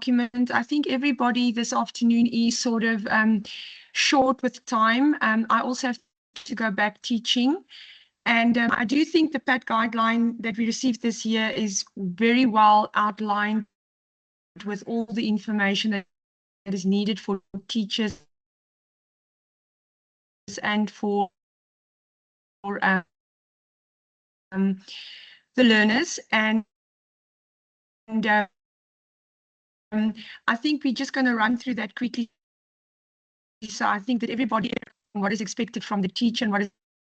document. I think everybody this afternoon is sort of short with time. I also have to go back teaching. And I do think the PAT guideline that we received this year is very well outlined with all the information that is needed for teachers and for the learners. And I think we're just going to run through that quickly. So I think that everybody, what is expected from the teacher and what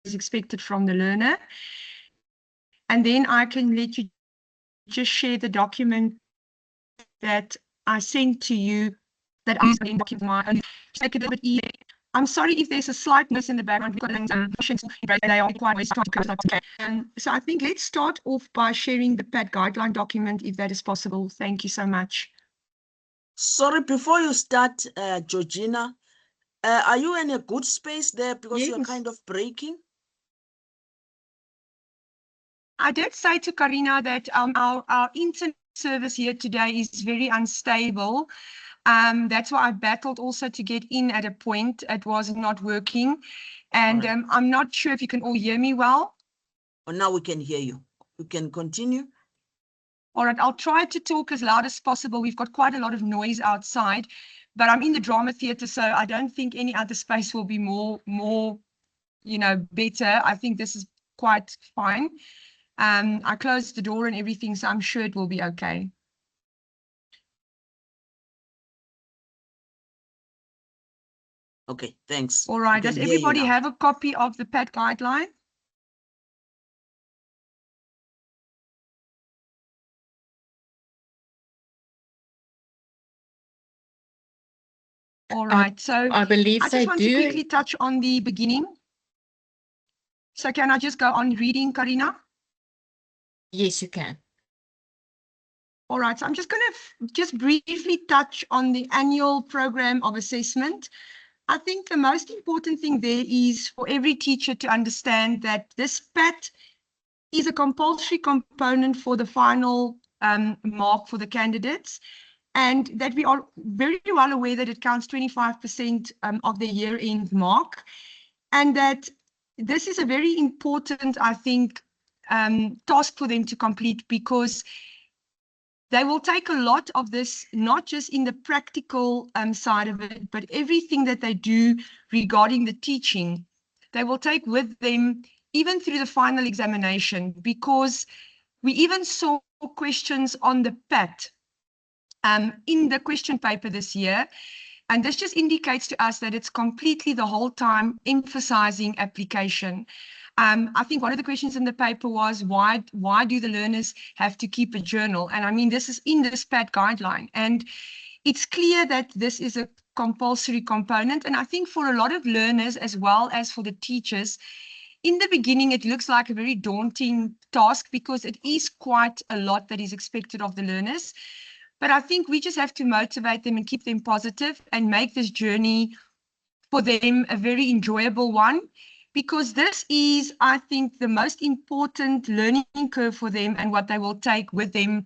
is expected from the learner. And then I can let you just share the document that I sent to you that I in document my own. Just make it a little bit easier. I'm sorry if there's a slight noise in the background because they are quite so I think let's start off by sharing the PAT guideline document if that is possible. Thank you so much. Sorry, before you start, Georgina, are you in a good space there because Yes. You're kind of breaking? I did say to Karina that our internet service here today is very unstable. That's why I battled also to get in at a point. It was not working. And All right. I'm not sure if you can all hear me well. Well, now we can hear you. You can continue. All right, I'll try to talk as loud as possible. We've got quite a lot of noise outside, but I'm in the drama theatre, so I don't think any other space will be more, better. I think this is quite fine. I closed the door and everything, so I'm sure it will be okay. Okay, thanks. All right, does everybody have a copy of the PAT guideline? All right, so I believe I just want to quickly touch on the beginning. So can I just go on reading, Karina? Yes, you can. All right, so I'm just going to just briefly touch on the annual program of assessment. I think the most important thing there is for every teacher to understand that this PAT is a compulsory component for the final mark for the candidates, and that we are very well aware that it counts 25% of the year-end mark, and that this is a very important, I think, task for them to complete, because they will take a lot of this, not just in the practical side of it, but everything that they do regarding the teaching, they will take with them even through the final examination, because we even saw questions on the PAT in the question paper this year. And this just indicates to us that it's completely the whole time emphasizing application. I think one of the questions in the paper was, why do the learners have to keep a journal? And I mean, this is in this PAT guideline. And it's clear that this is a compulsory component. And I think for a lot of learners, as well as for the teachers, in the beginning, it looks like a very daunting task because it is quite a lot that is expected of the learners. But I think we just have to motivate them and keep them positive and make this journey for them a very enjoyable one, because this is, I think, the most important learning curve for them and what they will take with them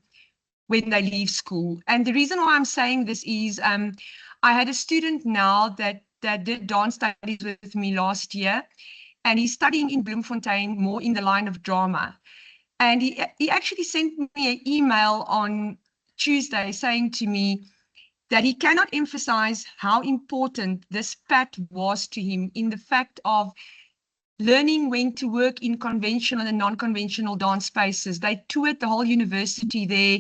when they leave school. And the reason why I'm saying this is I had a student now that did dance studies with me last year, and he's studying in Bloemfontein more in the line of drama. And he actually sent me an email on Tuesday saying to me that he cannot emphasize how important this PAT was to him in the fact of learning when to work in conventional and non-conventional dance spaces. They toured the whole university there,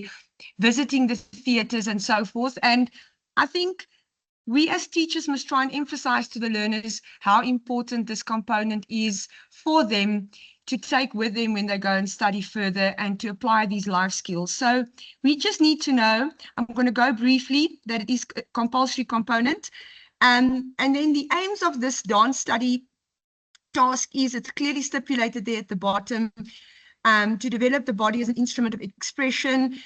visiting the theaters and so forth. And I think we as teachers must try and emphasize to the learners how important this component is for them to take with them when they go and study further and to apply these life skills. So we just need to know, I'm going to go briefly, that it is a compulsory component. And then the aims of this dance study task is, it's clearly stipulated there at the bottom, to develop the body as an instrument of expression.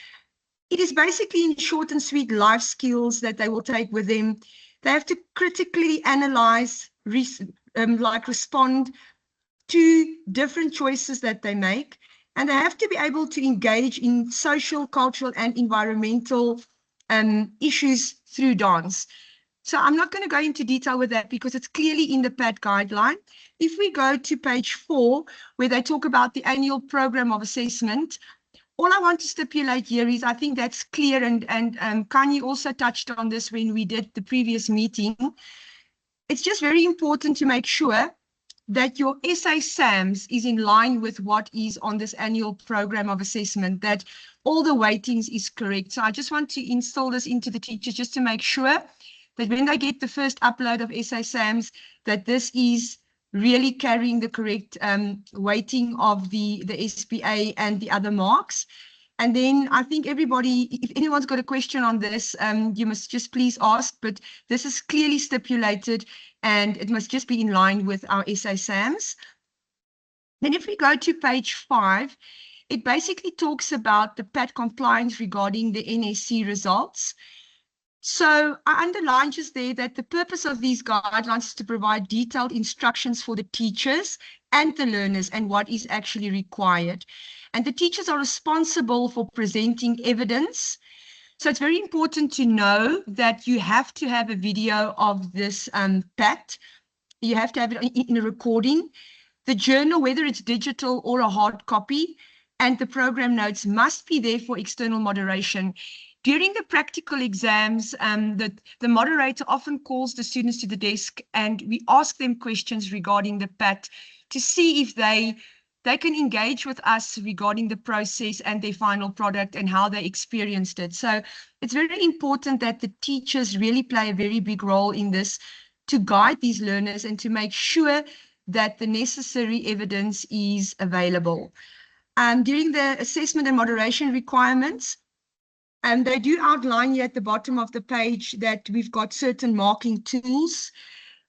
It is basically, in short and sweet, life skills that they will take with them. They have to critically analyze, respond to different choices that they make, and they have to be able to engage in social, cultural, and environmental issues through dance. So I'm not going to go into detail with that because it's clearly in the PAT guideline. If we go to page 4, where they talk about the annual program of assessment, all I want to stipulate here is I think that's clear, and Kanye also touched on this when we did the previous meeting. It's just very important to make sure that your SA SAMS is in line with what is on this annual program of assessment, that all the weightings is correct. So I just want to install this into the teachers just to make sure that when they get the first upload of SA SAMS, that this is really carrying the correct weighting of the SPA and the other marks. And then I think everybody, if anyone's got a question on this, you must just please ask, but this is clearly stipulated and it must just be in line with our SA SAMS. Then if we go to page 5, it basically talks about the PAT compliance regarding the NSC results. So I underline just there that the purpose of these guidelines is to provide detailed instructions for the teachers and the learners and what is actually required. And the teachers are responsible for presenting evidence. So it's very important to know that you have to have a video of this PAT. You have to have it in a recording. The journal, whether it's digital or a hard copy, and the program notes must be there for external moderation. During the practical exams, the moderator often calls the students to the desk and we ask them questions regarding the PAT to see if they can engage with us regarding the process and their final product and how they experienced it. So it's very important that the teachers really play a very big role in this to guide these learners and to make sure that the necessary evidence is available. During the assessment and moderation requirements, they do outline here at the bottom of the page that we've got certain marking tools,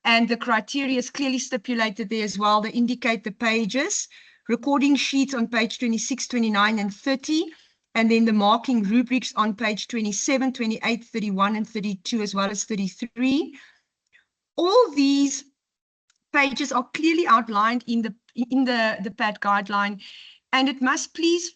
and the criteria is clearly stipulated there as well. They indicate the pages, recording sheets on page 26, 29, and 30, and then the marking rubrics on page 27, 28, 31, and 32, as well as 33. All these pages are clearly outlined in the PAT guideline, and it must please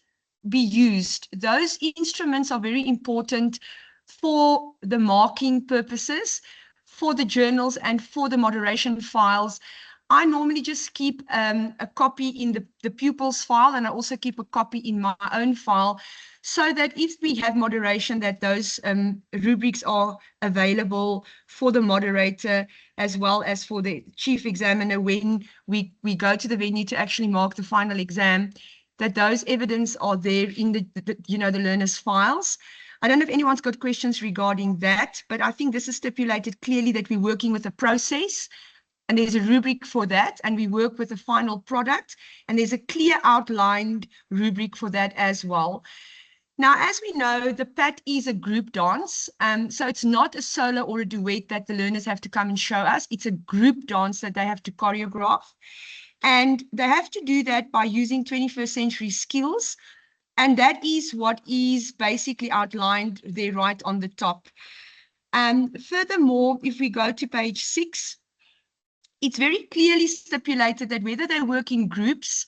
be used. Those instruments are very important for the marking purposes, for the journals, and for the moderation files. I normally just keep a copy in the pupil's file, and I also keep a copy in my own file, so that if we have moderation, that those rubrics are available for the moderator as well as for the chief examiner when we go to the venue to actually mark the final exam, that those evidence are there in the learner's files. I don't know if anyone's got questions regarding that, but I think this is stipulated clearly that we're working with a process, and there's a rubric for that, and we work with a final product, and there's a clear outlined rubric for that as well. Now, as we know, the PAT is a group dance, so it's not a solo or a duet that the learners have to come and show us. It's a group dance that they have to choreograph. And they have to do that by using 21st century skills. And that is what is basically outlined there right on the top. Furthermore, if we go to page 6, it's very clearly stipulated that whether they work in groups,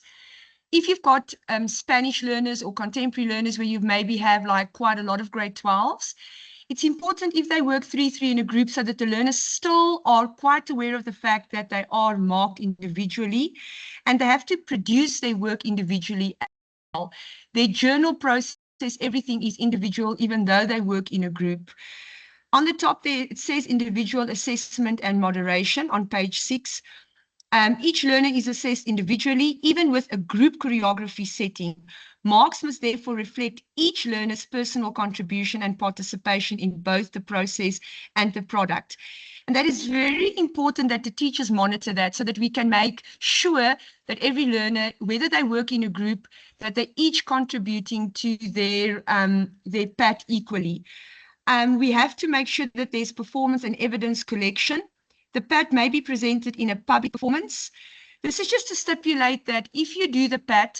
if you've got Spanish learners or contemporary learners where you maybe have like quite a lot of grade 12s, it's important if they work 3-3 in a group so that the learners still are quite aware of the fact that they are marked individually and they have to produce their work individually as well. Their journal process, everything is individual, even though they work in a group. On the top there, it says individual assessment and moderation on page 6. Each learner is assessed individually, even with a group choreography setting. Marks must therefore reflect each learner's personal contribution and participation in both the process and the product. And that is very important that the teachers monitor that so that we can make sure that every learner, whether they work in a group, that they're each contributing to their PAT equally. We have to make sure that there's performance and evidence collection. The PAT may be presented in a public performance. This is just to stipulate that if you do the PAT,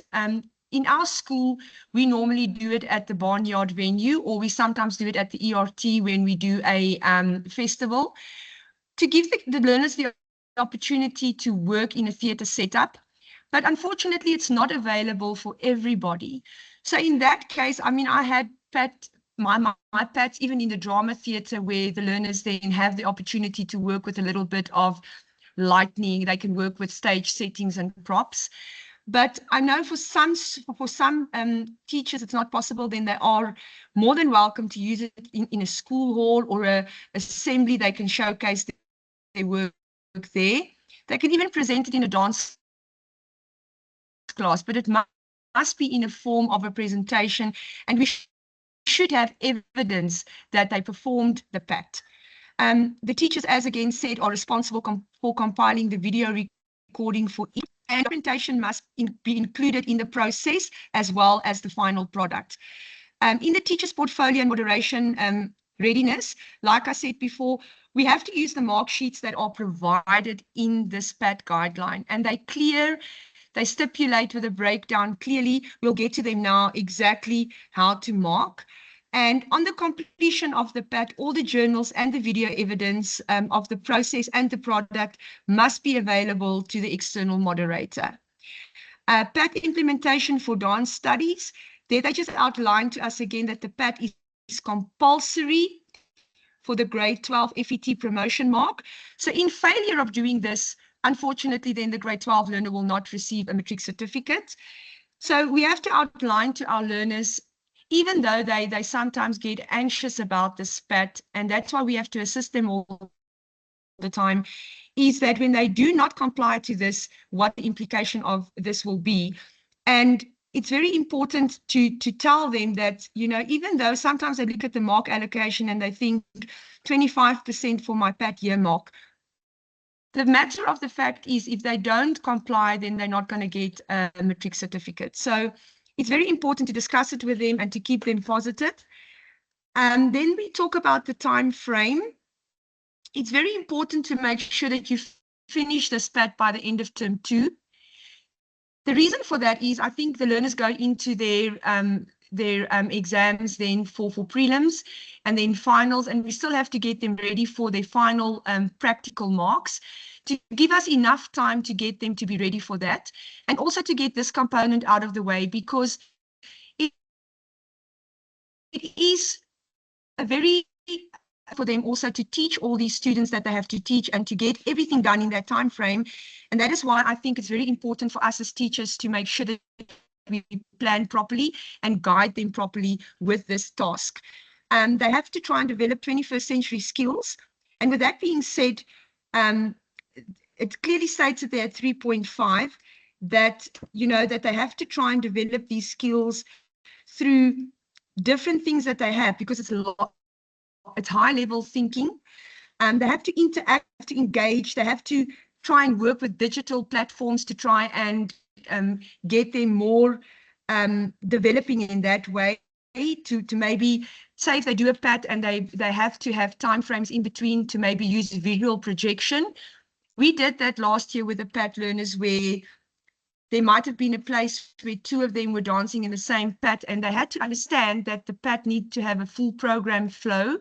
in our school, we normally do it at the Barnyard venue, or we sometimes do it at the ERT when we do a festival, to give the learners the opportunity to work in a theatre setup. But unfortunately, it's not available for everybody. So in that case, I mean, I had PAT my PATs, even in the drama theatre, where the learners then have the opportunity to work with a little bit of lighting. They can work with stage settings and props. But I know for some teachers it's not possible. Then they are more than welcome to use it in a school hall or a assembly. They can showcase their work there. They can even present it in a dance class, but it must be in a form of a presentation, and we should have evidence that they performed the PAT. The teachers, as again said, are responsible for compiling the video recording for each, and documentation must be included in the process as well as the final product. In the teacher's portfolio and moderation readiness, like I said before, we have to use the mark sheets that are provided in this PAT guideline, and they stipulate with a breakdown clearly. We'll get to them now exactly how to mark. And on the completion of the PAT, all the journals and the video evidence of the process and the product must be available to the external moderator. PAT implementation for dance studies, there they just outlined to us again that the PAT is compulsory for the grade 12 FET promotion mark. So in failure of doing this, unfortunately, then the grade 12 learner will not receive a matric certificate. So we have to outline to our learners, even though they sometimes get anxious about this PAT, and that's why we have to assist them all the time, is that when they do not comply to this, what the implication of this will be. And it's very important to tell them that, you know, even though sometimes they look at the mark allocation and they think 25% for my PAT year mark, the matter of the fact is if they don't comply, then they're not going to get a matric certificate. So it's very important to discuss it with them and to keep them positive. And then we talk about the time frame. It's very important to make sure that you finish this PAT by the end of term 2. The reason for that is I think the learners go into their exams then for prelims and then finals, and we still have to get them ready for their final practical marks to give us enough time to get them to be ready for that, and also to get this component out of the way, because it is a very for them also to teach all these students that they have to teach and to get everything done in that time frame. And that is why I think it's very important for us as teachers to make sure that we plan properly and guide them properly with this task. They have to try and develop 21st century skills. And with that being said, it clearly states that they're at 3.5, that, you know, that they have to try and develop these skills through different things that they have, because it's high level thinking. They have to interact, to engage, they have to try and work with digital platforms to try and get them more developing in that way, to maybe say if they do a PAT and they have to have timeframes in between to maybe use visual projection. We did that last year with the PAT learners, where there might have been a place where 2 of them were dancing in the same PAT, and they had to understand that the PAT need to have a full program flow,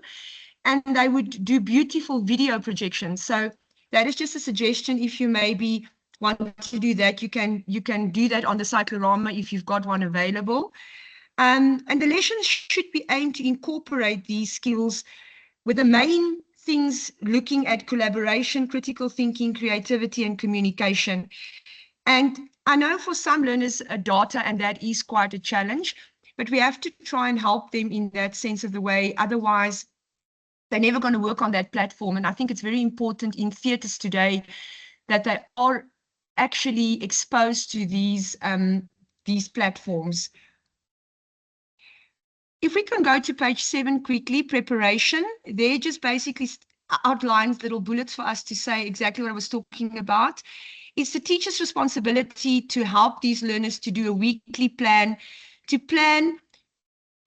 and they would do beautiful video projections. So that is just a suggestion. If you maybe want to do that, you can do that on the cyclorama if you've got one available. And the lessons should be aimed to incorporate these skills, with the main things looking at collaboration, critical thinking, creativity, and communication. And I know for some learners, data, and that is quite a challenge, but we have to try and help them in that sense of the way. Otherwise, they're never going to work on that platform. And I think it's very important in theatres today that they are actually exposed to these platforms. If we can go to page 7 quickly, preparation, there just basically outlines little bullets for us to say exactly what I was talking about. It's the teacher's responsibility to help these learners to do a weekly plan, to plan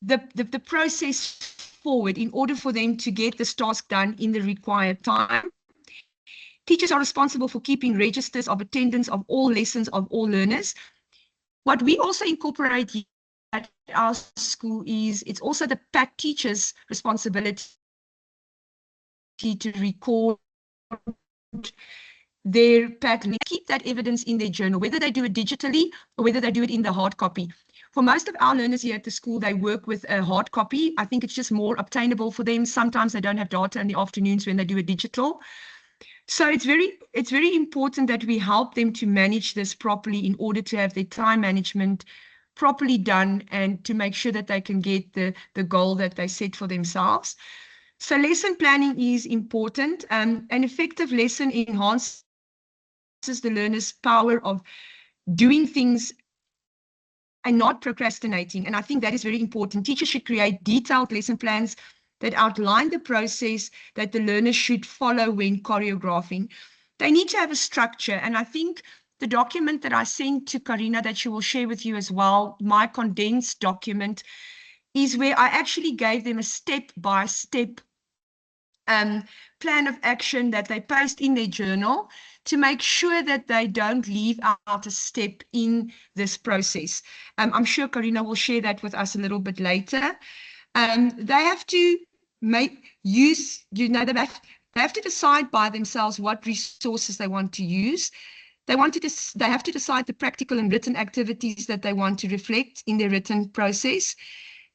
the process forward in order for them to get this task done in the required time. Teachers are responsible for keeping registers of attendance of all lessons of all learners. What we also incorporate at our school is it's also the PAT teacher's responsibility to record their PAT, keep that evidence in their journal, whether they do it digitally or whether they do it in the hard copy. For most of our learners here at the school, they work with a hard copy. I think it's just more obtainable for them. Sometimes they don't have data in the afternoons when they do a digital. So it's very important that we help them to manage this properly in order to have their time management properly done and to make sure that they can get the goal that they set for themselves. So lesson planning is important. An effective lesson enhances the learner's power of doing things and not procrastinating. And I think that is very important. Teachers should create detailed lesson plans that outline the process that the learner should follow when choreographing. They need to have a structure. And I think the document that I sent to Karina that she will share with you as well, my condensed document, is where I actually gave them a step-by-step plan of action that they post in their journal to make sure that they don't leave out a step in this process. I'm sure Karina will share that with us a little bit later. They have to they have to decide by themselves what resources they want to use. They have to decide the practical and written activities that they want to reflect in their written process.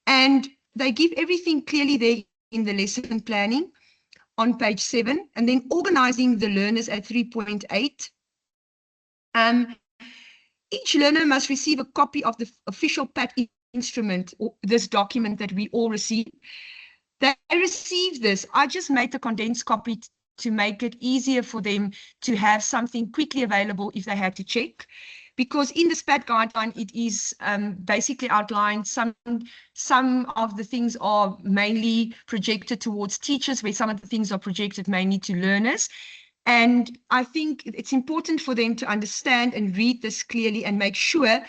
And they give everything clearly there in the lesson planning on page 7, and then organizing the learners at 3.8. Each learner must receive a copy of the official PAT instrument, or this document that we all receive. They receive this. I just made the condensed copy to make it easier for them to have something quickly available if they had to check. Because in this PAT guideline, it is basically outlined. Some of the things are mainly projected towards teachers, where some of the things are projected mainly to learners. And I think it's important for them to understand and read this clearly and make sure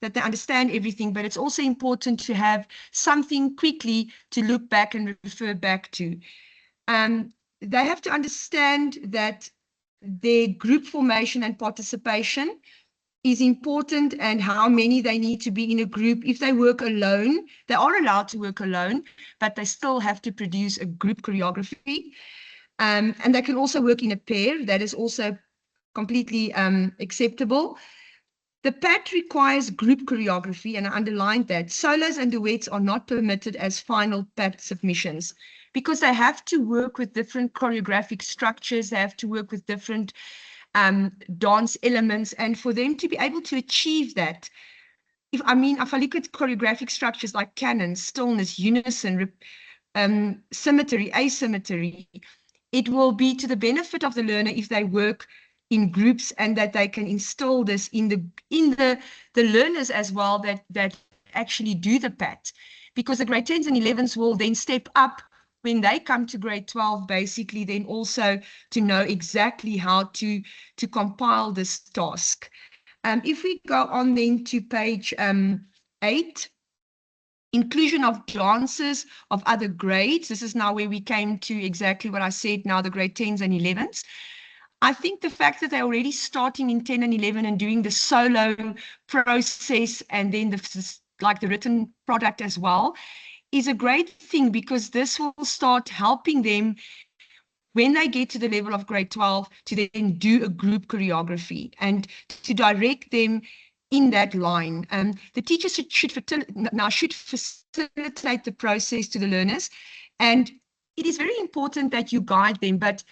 that they understand everything. But it's also important to have something quickly to look back and refer back to. They have to understand that their group formation and participation is important, and how many they need to be in a group. If they work alone, they are allowed to work alone, but they still have to produce a group choreography. And they can also work in a pair. That is also completely acceptable. The PAT requires group choreography, and I underlined that. Solos and duets are not permitted as final PAT submissions, because they have to work with different choreographic structures. They have to work with different dance elements, and for them to be able to achieve that, if I look at choreographic structures like canon, stillness, unison, symmetry, asymmetry, it will be to the benefit of the learner if they work in groups, and that they can install this in the learners as well, that actually do the PAT, because the grade 10s and 11s will then step up when they come to grade 12, basically then also to know exactly how to compile this task. If we go on then to page 8, inclusion of dances of other grades. This is now where we came to exactly what I said, now the grade 10s and 11s. I think the fact that they're already starting in 10 and 11 and doing the solo process, and then the written product as well, is a great thing, because this will start helping them when they get to the level of grade 12 to then do a group choreography and to direct them in that line. The teachers should facilitate the process to the learners, and it is very important that you guide them, but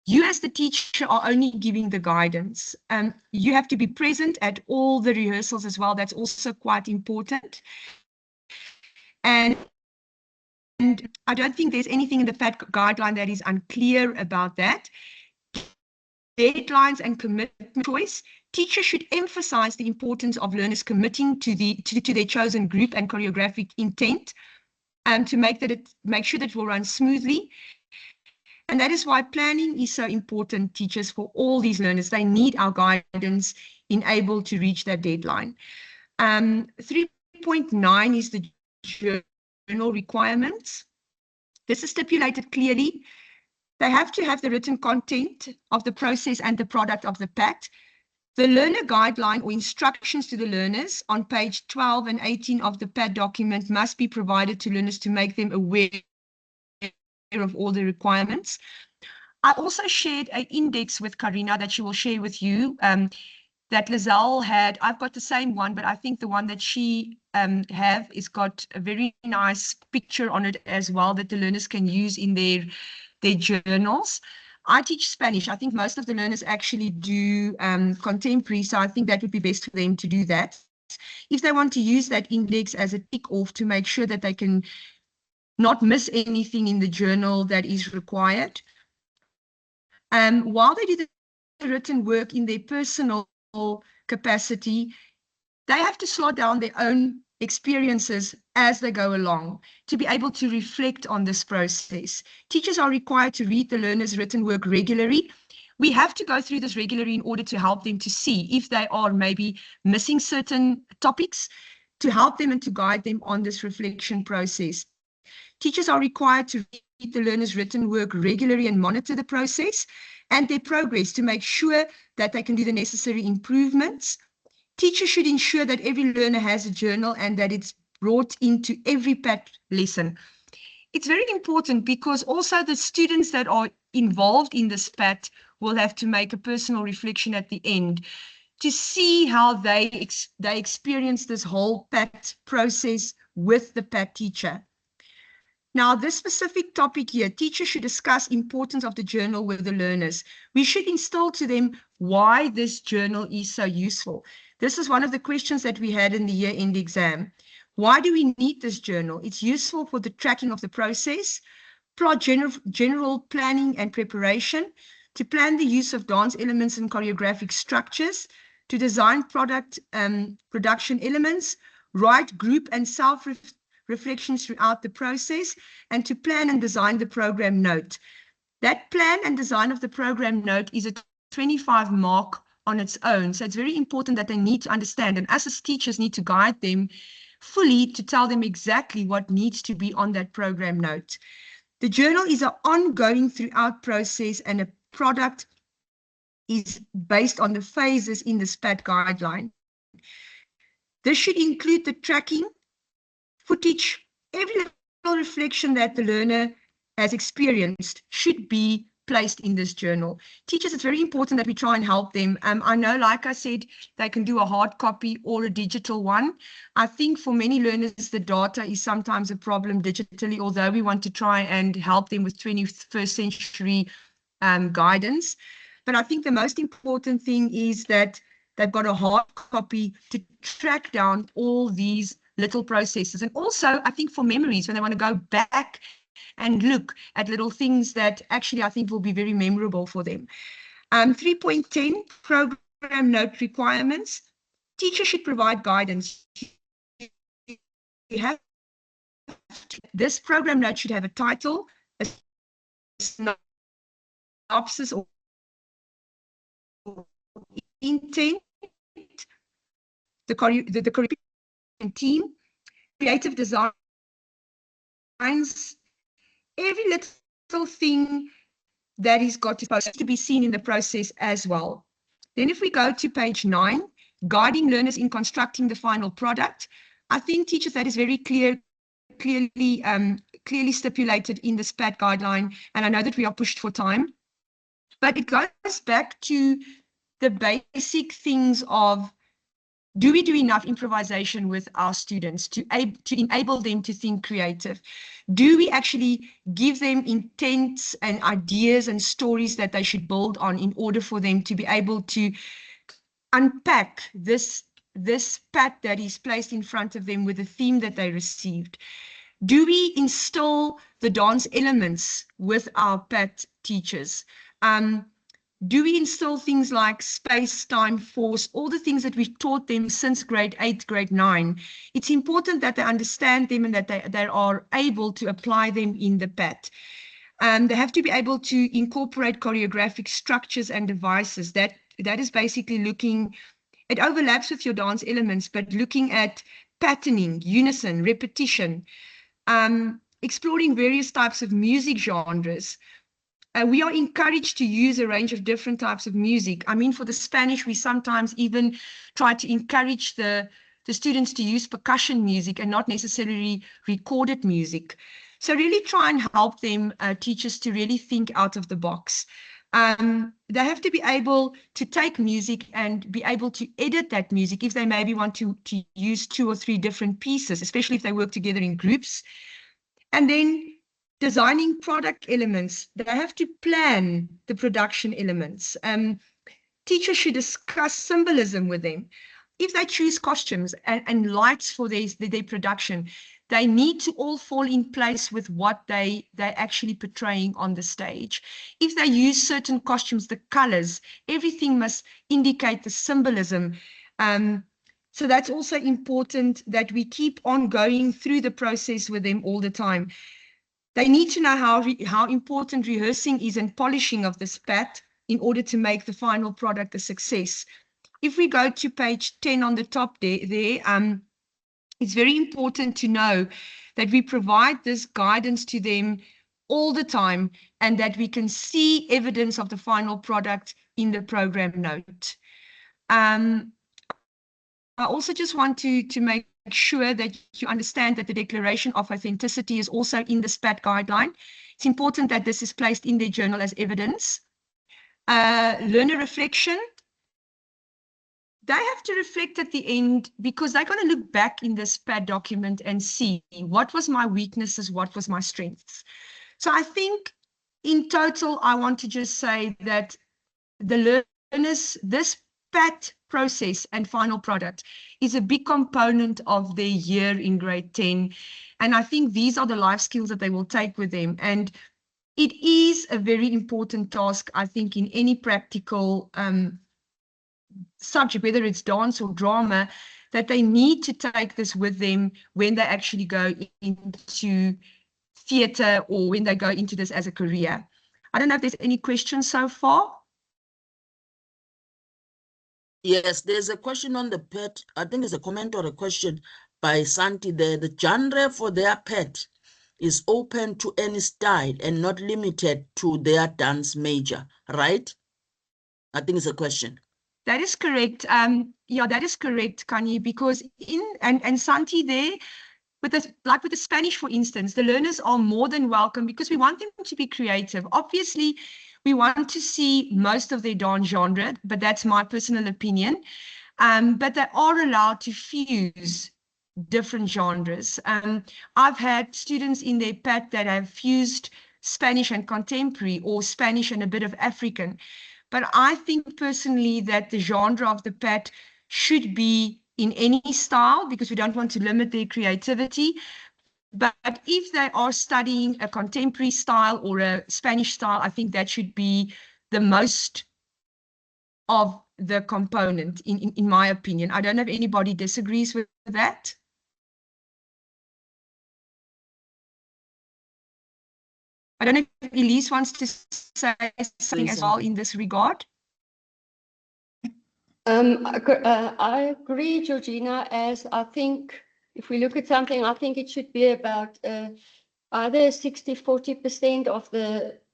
you as the teacher are only giving the guidance. You have to be present at all the rehearsals as well. That's also quite important. And I don't think there's anything in the PAT guideline that is unclear about that. Deadlines and commitment choice. Teachers should emphasize the importance of learners committing to their chosen group and choreographic intent, to make sure that it will run smoothly. And that is why planning is so important, teachers, for all these learners. They need our guidance in able to reach that deadline. 3.9 is the journal requirements. This is stipulated clearly. They have to have the written content of the process and the product of the PAT. The learner guideline or instructions to the learners on page 12 and 18 of the PAT document must be provided to learners to make them aware of all the requirements. I also shared an index with Karina that she will share with you that Lizelle had. I've got the same one, but I think the one that she have is got a very nice picture on it as well that the learners can use in their journals. I teach Spanish. I think most of the learners actually do contemporary, so I think that would be best for them to do that. If they want to use that index as a tick off to make sure that they can not miss anything in the journal that is required. While they do the written work in their personal capacity, they have to slot down their own experiences as they go along to be able to reflect on this process. Teachers are required to read the learners' written work regularly. We have to go through this regularly in order to help them to see if they are maybe missing certain topics, to help them and to guide them on this reflection process. Teachers are required to read the learners' written work regularly and monitor the process and their progress to make sure that they can do the necessary improvements. Teachers should ensure that every learner has a journal and that it's brought into every PAT lesson. It's very important because also the students that are involved in this PAT will have to make a personal reflection at the end to see how they experience this whole PAT process with the PAT teacher. Now, this specific topic here, teachers should discuss importance of the journal with the learners. We should instill to them why this journal is so useful. This is one of the questions that we had in the year-end exam. Why do we need this journal? It's useful for the tracking of the process, general planning and preparation, to plan the use of dance elements and choreographic structures, to design production elements, write group and self-reflections throughout the process, and to plan and design the program note. That plan and design of the program note is a 25 mark on its own. So it's very important that they need to understand, and us as teachers need to guide them fully to tell them exactly what needs to be on that program note. The journal is an ongoing throughout process, and a product is based on the phases in the SPAT guideline. This should include the tracking, footage, every little reflection that the learner has experienced should be placed in this journal. Teachers, it's very important that we try and help them. I know, like I said, they can do a hard copy or a digital one. I think for many learners, the data is sometimes a problem digitally, although we want to try and help them with 21st century guidance. But I think the most important thing is that they've got a hard copy to track down all these little processes. And also, I think for memories, when they want to go back and look at little things that actually I think will be very memorable for them. 3.10, program note requirements. Teachers should provide guidance. You have this program note should have a title, a synopsis or intent, the curriculum team, creative designs, every little thing that is got to be seen in the process as well. Then if we go to page 9, guiding learners in constructing the final product, I think teachers, that is very clearly stipulated in the SPAT guideline, and I know that we are pushed for time, but it goes back to the basic things of, do we do enough improvisation with our students to enable them to think creative? Do we actually give them intents and ideas and stories that they should build on in order for them to be able to unpack this PAT that is placed in front of them with the theme that they received? Do we instill the dance elements with our PAT teachers? Do we instill things like space, time, force, all the things that we've taught them since grade 8, grade 9? It's important that they understand them and that they are able to apply them in the PAT. They have to be able to incorporate choreographic structures and devices. That is basically looking, it overlaps with your dance elements, but looking at patterning, unison, repetition, exploring various types of music genres. We are encouraged to use a range of different types of music. I mean, for the Spanish, we sometimes even try to encourage the students to use percussion music and not necessarily recorded music. So really try and help them, teachers, to really think out of the box. They have to be able to take music and be able to edit that music if they maybe want to use 2 or 3 different pieces, especially if they work together in groups. And then designing product elements, they have to plan the production elements. Teachers should discuss symbolism with them. If they choose costumes and lights for their production, they need to all fall in place with what they're actually portraying on the stage. If they use certain costumes, the colors, everything must indicate the symbolism. So that's also important, that we keep on going through the process with them all the time. They need to know how important rehearsing is and polishing of this PAT in order to make the final product a success. If we go to page 10 on the top there, it's very important to know that we provide this guidance to them all the time, and that we can see evidence of the final product in the program note. I also just want to make sure that you understand that the declaration of authenticity is also in the SPAT guideline. It's important that this is placed in their journal as evidence. Learner reflection. They have to reflect at the end, because they're going to look back in this PAT document and see what was my weaknesses, what was my strengths. So I think in total, I want to just say that the learners, this PAT process and final product is a big component of their year in grade 10. And I think these are the life skills that they will take with them. And it is a very important task, I think, in any practical subject, whether it's dance or drama, that they need to take this with them when they actually go into theatre or when they go into this as a career. I don't know if there's any questions so far. Yes, there's a question on the PET. I think it's a comment or a question by Santi there. The genre for their PET is open to any style and not limited to their dance major, right? I think it's a question. That is correct. Yeah, that is correct, Kanye, because and Santi there, with the Spanish, for instance, the learners are more than welcome, because we want them to be creative. Obviously, we want to see most of their dance genre, but that's my personal opinion. But they are allowed to fuse different genres. I've had students in their PAT that have fused Spanish and contemporary, or Spanish and a bit of African. But I think personally that the genre of the PAT should be in any style, because we don't want to limit their creativity. But if they are studying a contemporary style or a Spanish style, I think that should be the most of the component, in my opinion. I don't know if anybody disagrees with that. I don't know if Elise wants to say something as well in this regard. I agree, Georgina, as I think if we look at something, I think it should be about either 60-40% of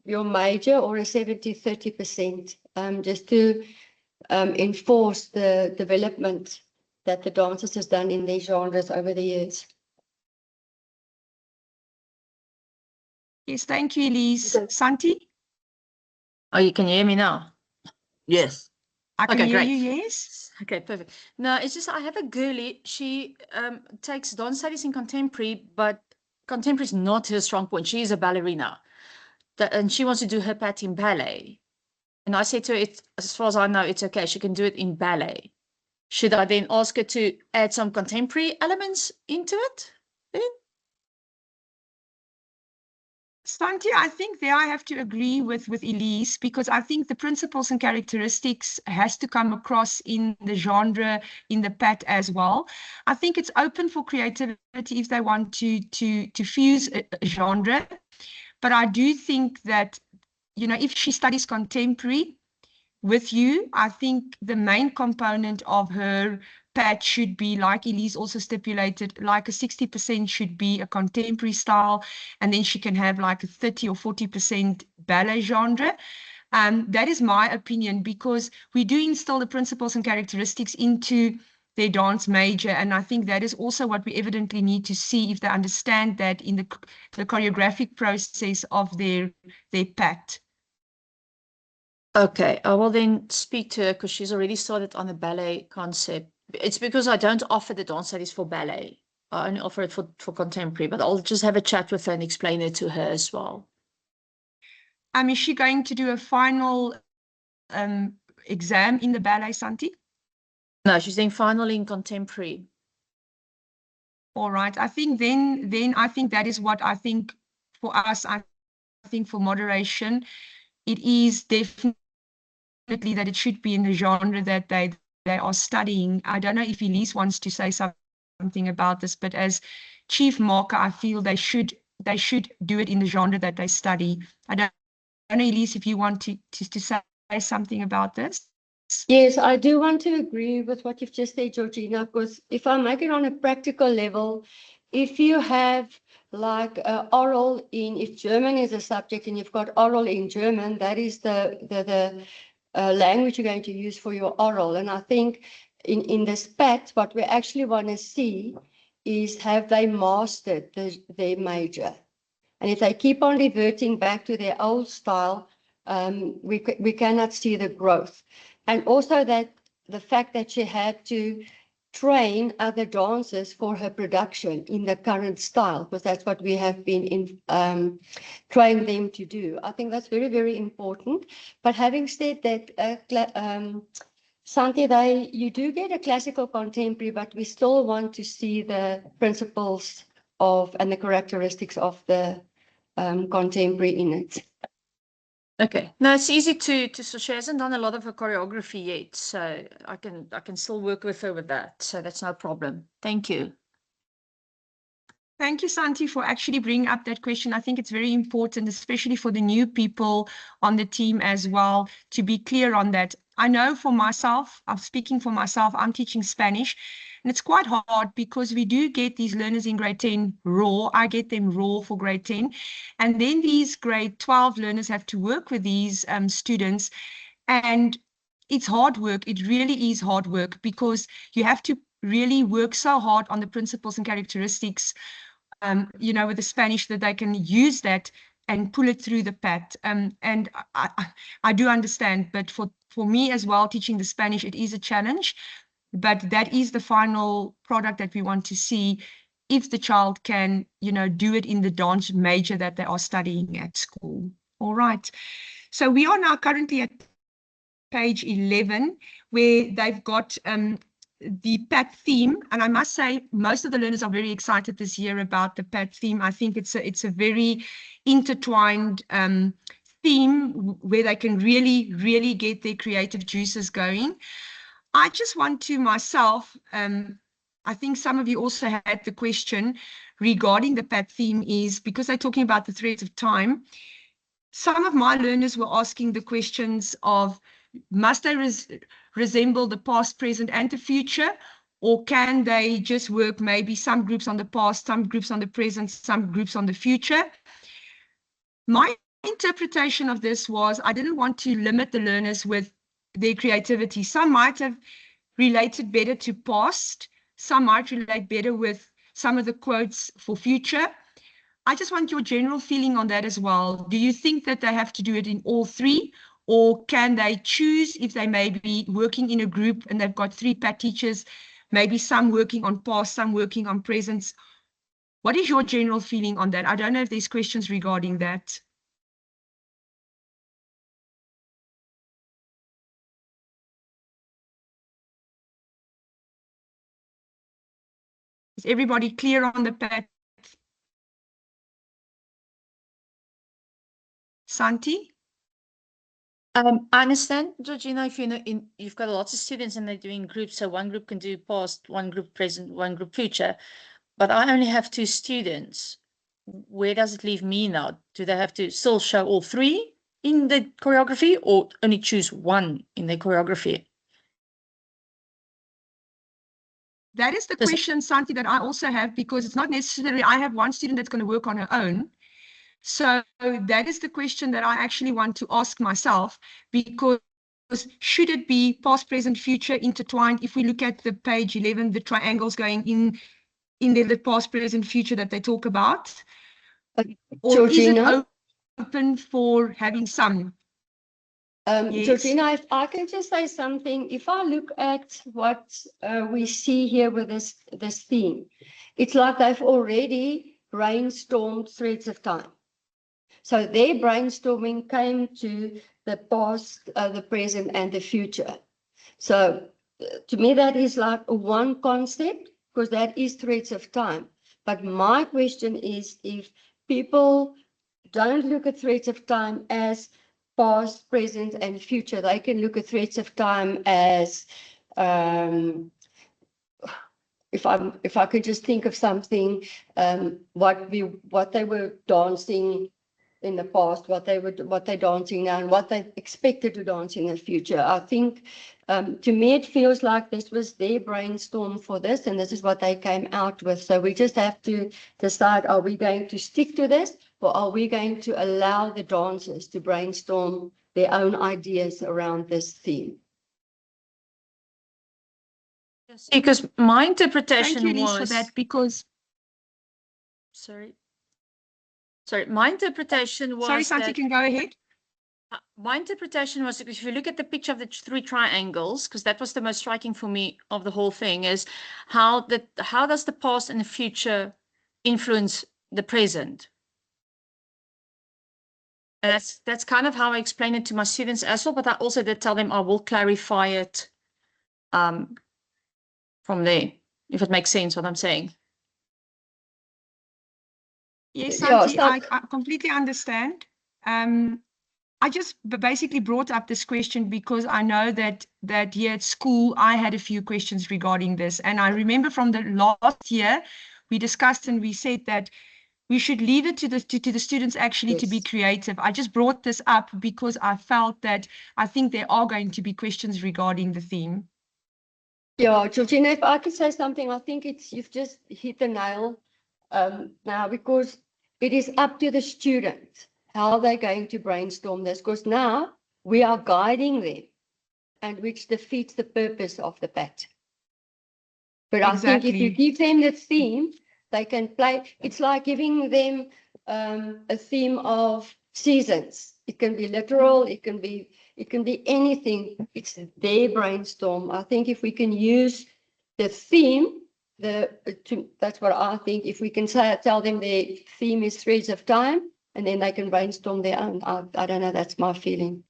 your major, or a 70-30%, just to enforce the development that the dancers has done in their genres over the years. Yes, thank you, Elise. Santi? Oh, you can hear me now? Yes. I can Okay, hear great. you, yes. Okay, perfect. No, it's just I have a girlie. She takes dance studies in contemporary, but contemporary is not her strong point. She is a ballerina, and she wants to do her PAT in ballet. And I said to her, as far as I know, it's okay. She can do it in ballet. Should I then ask her to add some contemporary elements into it? Then? Santi, I think there I have to agree with Elise, because I think the principles and characteristics has to come across in the genre, in the PAT as well. I think it's open for creativity if they want to fuse a genre. But I do think that, if she studies contemporary with you, I think the main component of her PAT should be, like Elise also stipulated, like a 60% should be a contemporary style, and then she can have like a 30 or 40% ballet genre. That is my opinion, because we do instill the principles and characteristics into their dance major. And I think that is also what we evidently need to see if they understand that in the choreographic process of their PAT. Okay, I will then speak to her because she's already started on the ballet concept. It's because I don't offer the dance studies for ballet. I only offer it for contemporary, but I'll just have a chat with her and explain it to her as well. Is she going to do a final exam in the ballet, Santi? No, she's doing final in contemporary. All right. I think then I think that is what I think for us, I think for moderation, it is definitely that it should be in the genre that they are studying. I don't know if Elise wants to say something about this, but as chief marker, I feel they should do it in the genre that they study. I don't know, Elise, if you want to say something about this. Yes, I do want to agree with what you've just said, Georgina, because if I make it on a practical level, if you have like oral if German is a subject and you've got oral in German, that is the language you're going to use for your oral. And I think in this PAT, what we actually want to see is have they mastered their major. And if they keep on reverting back to their old style, we cannot see the growth. And also that the fact that she had to train other dancers for her production in the current style, because that's what we have been trying them to do. I think that's very, very important. But having said that, Santi, you do get a classical contemporary, but we still want to see the principles and the characteristics of the contemporary in it. Okay, no, it's easy so she hasn't done a lot of her choreography yet, so I can still work with her with that, so that's no problem. Thank you. Thank you, Santi, for actually bringing up that question. I think it's very important, especially for the new people on the team as well, to be clear on that. I know for myself, I'm speaking for myself, I'm teaching Spanish, and it's quite hard because we do get these learners in grade 10 raw. I get them raw for grade 10. And then these grade 12 learners have to work with these students. And it's hard work. It really is hard work because you have to really work so hard on the principles and characteristics with the Spanish that they can use that and pull it through the PAT. And I do understand, but for me as well, teaching the Spanish, it is a challenge, but that is the final product that we want to see if the child can, do it in the dance major that they are studying at school. All right. So we are now currently at page 11, where they've got the PAT theme, and I must say most of the learners are very excited this year about the PAT theme. I think it's a very intertwined theme where they can really get their creative juices going. I just want to myself, I think some of you also had the question regarding the PAT theme, is because they're talking about the threads of time. Some of my learners were asking the questions of, must they resemble the past, present, and the future? Or can they just work maybe some groups on the past, some groups on the present, some groups on the future? My interpretation of this was I didn't want to limit the learners with their creativity. Some might have related better to past, some might relate better with some of the quotes for future. I just want your general feeling on that as well. Do you think that they have to do it in all three? Or can they choose if they may be working in a group and they've got 3 PAT teachers, maybe some working on past, some working on present? What is your general feeling on that? I don't know if there's questions regarding that. Is everybody clear on the PAT? Santi? I understand, Georgina, if you've got lots of students and they're doing groups, so one group can do past, one group present, one group future, but I only have 2 students. Where does it leave me now? Do they have to still show all 3 in the choreography or only choose 1 in the choreography? That is the question, Santi, that I also have, because it's not necessarily I have one student that's going to work on her own. So that is the question that I actually want to ask myself, because should it be past, present, future intertwined? If we look at the page 11, the triangles going in there, the past, present, future that they talk about? Or is it Georgina? open for having some? Yes. Georgina, if I can just say something, if I look at what we see here with this theme, it's like they've already brainstormed threads of time. So their brainstorming came to the past, the present, and the future. So to me, that is like one concept, because that is threads of time. But my question is, if people don't look at threads of time as past, present, and future, they can look at threads of time as, if I could just think of something, what they were dancing in the past, what they're dancing now, and what they expected to dance in the future. I think, to me, it feels like this was their brainstorm for this, and this is what they came out with. So we just have to decide, are we going to stick to this, or are we going to allow the dancers to brainstorm their own ideas around this theme? Because my Thank interpretation you, Elise, for was, that, because sorry, my interpretation was sorry, Santi, that you can go ahead. my interpretation was, if you look at the picture of the three triangles, because that was the most striking for me of the whole thing, is how does the past and the future influence the present? And that's kind of how I explain it to my students as well, but I also did tell them I will clarify it from there, if it makes sense what I'm saying. Yes, Yeah, Santi, I completely understand. I just basically brought up this question because I know that here at school, I had a few questions regarding this. And I remember from the last year, we discussed and we said that we should leave it to the students actually to be Yes. creative. I just brought this up because I felt that I think there are going to be questions regarding the theme. Yeah, Georgina, if I could say something, I think you've just hit the nail now, because it is up to the student how they're going to brainstorm this, because now we are guiding them, and which defeats the purpose of the PAT. But I think if you Exactly. give them the theme, they can play. It's like giving them a theme of seasons. It can be literal, it can be anything. It's their brainstorm. I think if we can use the theme, that's what I think. If we can tell them the theme is threads of time, and then they can brainstorm their own. I don't know, that's my feeling.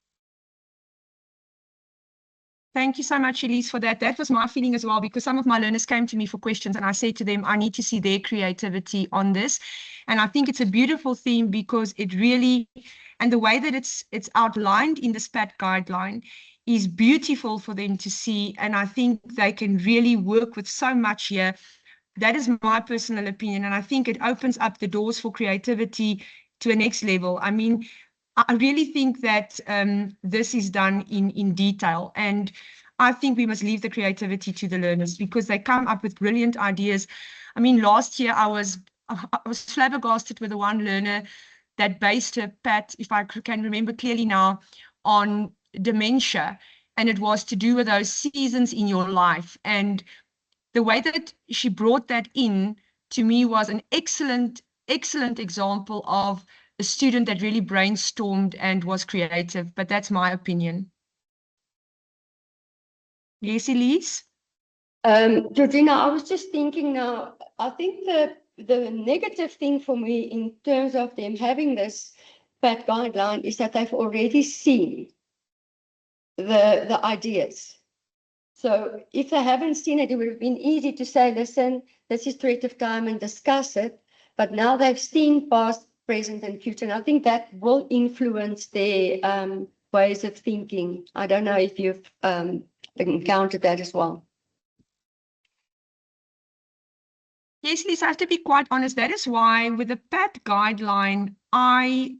Thank you so much, Elise, for that. That was my feeling as well, because some of my learners came to me for questions and I said to them, I need to see their creativity on this. And I think it's a beautiful theme because it really, and the way that it's outlined in the SPAT guideline is beautiful for them to see. And I think they can really work with so much here. That is my personal opinion. And I think it opens up the doors for creativity to a next level. I mean, I really think that this is done in detail, and I think we must leave the creativity to the learners because they come up with brilliant ideas. I mean, last year I was flabbergasted with the one learner that based her PAT, if I can remember clearly now, on dementia, and it was to do with those seasons in your life. And the way that she brought that in to me was an excellent example of a student that really brainstormed and was creative, but that's my opinion. Yes, Elise? Georgina, I was just thinking now, I think the negative thing for me in terms of them having this PAT guideline is that they've already seen the ideas. So if they haven't seen it, it would have been easy to say, listen, this is thread of time and discuss it. But now they've seen past, present, and future. And I think that will influence their ways of thinking. I don't know if you've encountered that as well. Yes, Lisa, I have to be quite honest. That is why with the PAT guideline, I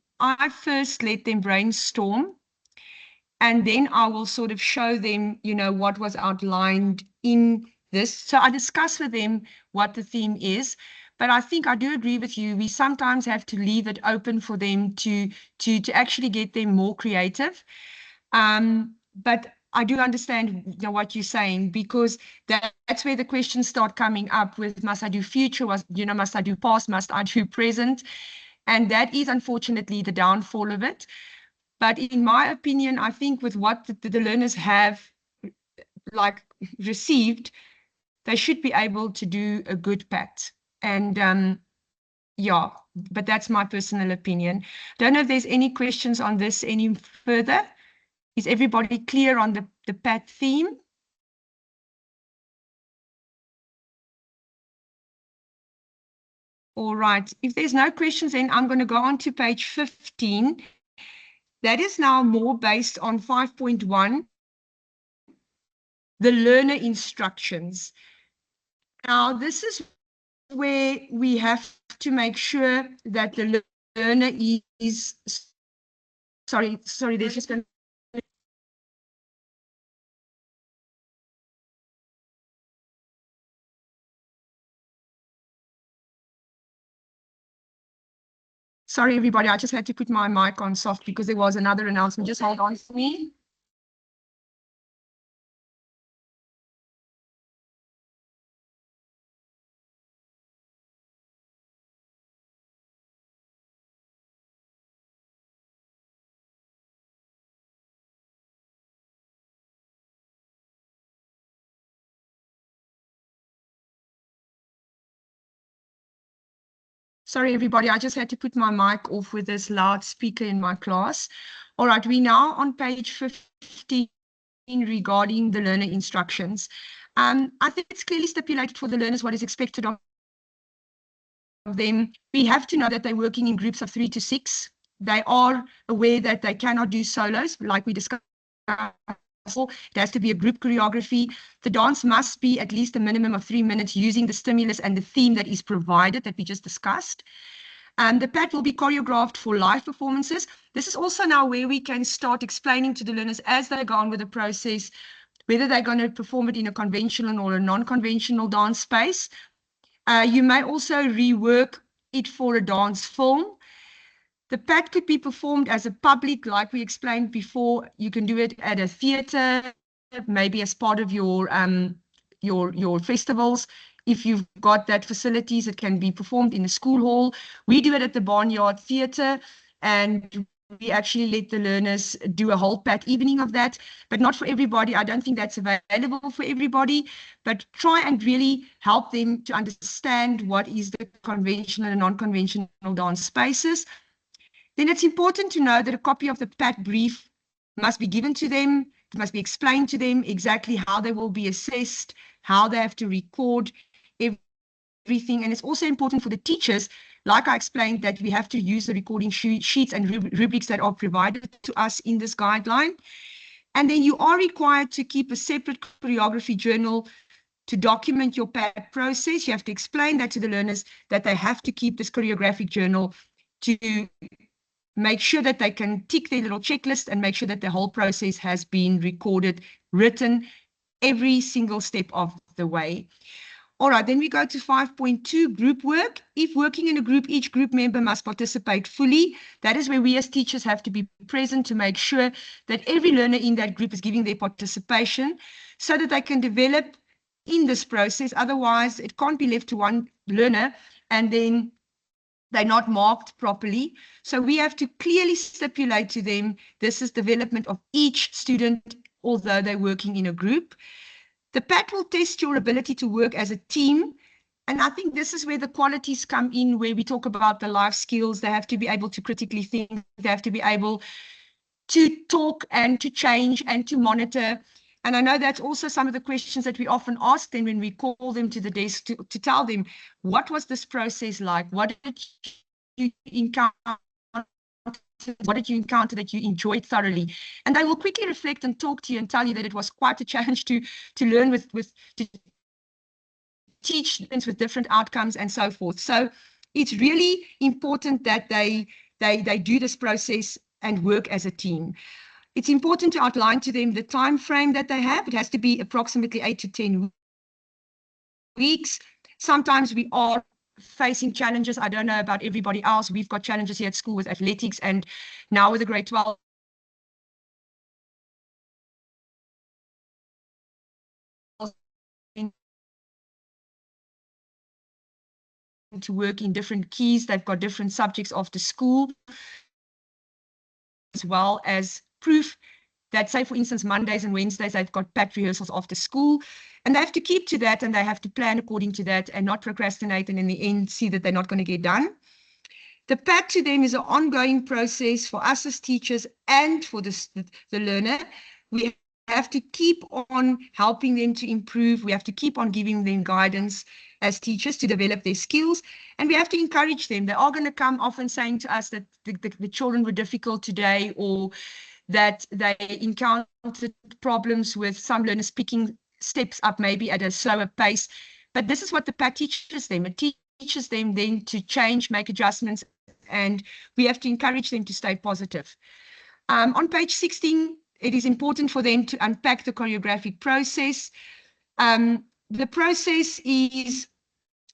first let them brainstorm, and then I will sort of show them, you know, what was outlined in this. So I discuss with them what the theme is. But I think I do agree with you. We sometimes have to leave it open for them to actually get them more creative. but I do understand what you're saying, because that's where the questions start coming up with, must I do future, must I do past, must I do present? And that is unfortunately the downfall of it. But in my opinion, I think with what the learners have like received, they should be able to do a good PAT. And yeah, but that's my personal opinion. Don't know if there's any questions on this any further. Is everybody clear on the PAT theme? All right. If there's no questions, then I'm going to go on to page 15. That is now more based on 5.1, the learner instructions. Now, this is where we have to make sure that the learner is, sorry, there's just going to Sorry, everybody, I just had to put my mic on soft because there was another announcement. Just hold on for me. Sorry, everybody, I just had to put my mic off with this loudspeaker in my class. All right, we're now on page 15 regarding the learner instructions. I think it's clearly stipulated for the learners what is expected of them. We have to know that they're working in groups of 3 to 6. They are aware that they cannot do solos, like we discussed. It has to be a group choreography. The dance must be at least a minimum of 3 minutes using the stimulus and the theme that is provided that we just discussed. The PAT will be choreographed for live performances. This is also now where we can start explaining to the learners as they go on with the process, whether they're going to perform it in a conventional or a non-conventional dance space. You may also rework it for a dance film. The PAT could be performed as a public, like we explained before. You can do it at a theater, maybe as part of your festivals. If you've got that facilities, it can be performed in a school hall. We do it at the Barnyard Theatre, and we actually let the learners do a whole PAT evening of that, but not for everybody. I don't think that's available for everybody, but try and really help them to understand what is the conventional and non-conventional dance spaces. Then it's important to know that a copy of the PAT brief must be given to them. It must be explained to them exactly how they will be assessed, how they have to record everything. And it's also important for the teachers, like I explained, that we have to use the recording sheets and rubrics that are provided to us in this guideline. And then you are required to keep a separate choreography journal to document your PAT process. You have to explain that to the learners, that they have to keep this choreographic journal to make sure that they can tick their little checklist and make sure that the whole process has been recorded, written, every single step of the way. All right, then we go to 5.2, group work. If working in a group, each group member must participate fully. That is where we as teachers have to be present to make sure that every learner in that group is giving their participation so that they can develop in this process. Otherwise, it can't be left to one learner and then they're not marked properly. So we have to clearly stipulate to them, this is development of each student, although they're working in a group. The PAT will test your ability to work as a team. And I think this is where the qualities come in, where we talk about the life skills. They have to be able to critically think. They have to be able to talk and to change and to monitor. And I know that's also some of the questions that we often ask them when we call them to the desk to tell them, what was this process like? What did you encounter? What did you encounter that you enjoyed thoroughly? And they will quickly reflect and talk to you and tell you that it was quite a challenge to learn to teach students with different outcomes and so forth. So it's really important that they do this process and work as a team. It's important to outline to them the time frame that they have. It has to be approximately 8 to 10 weeks. Sometimes we are facing challenges. I don't know about everybody else. We've got challenges here at school with athletics, and now with the grade 12 to work in different keys. They've got different subjects after school, as well as proof that, say, for instance, Mondays and Wednesdays, they've got PAT rehearsals after school, and they have to keep to that, and they have to plan according to that and not procrastinate, and in the end, see that they're not going to get done. The PAT to them is an ongoing process for us as teachers and for the learner. We have to keep on helping them to improve. We have to keep on giving them guidance as teachers to develop their skills, and we have to encourage them. They are going to come often saying to us that the children were difficult today, or that they encountered problems with some learners picking steps up maybe at a slower pace. But this is what the PAT teaches them. It teaches them then to change, make adjustments, and we have to encourage them to stay positive. On page 16, it is important for them to unpack the choreographic process. The process is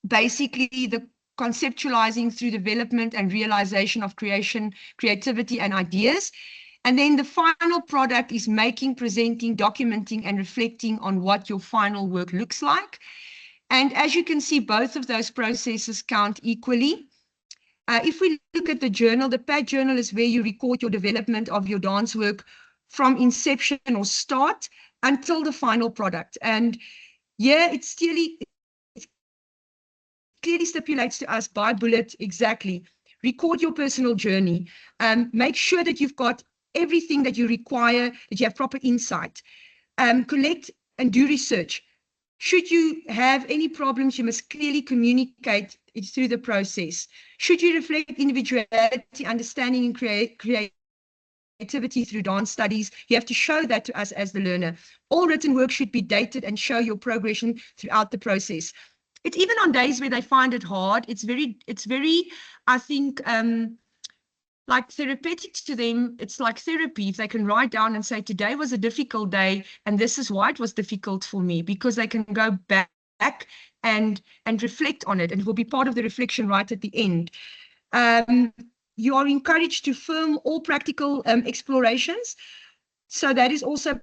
basically the conceptualizing through development and realization of creativity and ideas. And then the final product is making, presenting, documenting, and reflecting on what your final work looks like. And as you can see, both of those processes count equally. If we look at the journal, the PAT journal is where you record your development of your dance work from inception or start until the final product. And yeah, it clearly stipulates to us by bullet exactly. Record your personal journey. Make sure that you've got everything that you require, that you have proper insight. Collect and do research. Should you have any problems, you must clearly communicate it through the process. Should you reflect individuality, understanding, and creativity through dance studies, you have to show that to us as the learner. All written work should be dated and show your progression throughout the process. It's even on days where they find it hard. It's very, I think, like therapeutic to them. It's like therapy. If they can write down and say, today was a difficult day, and this is why it was difficult for me, because they can go back and reflect on it, and it will be part of the reflection right at the end. You are encouraged to film all practical explorations. So that is also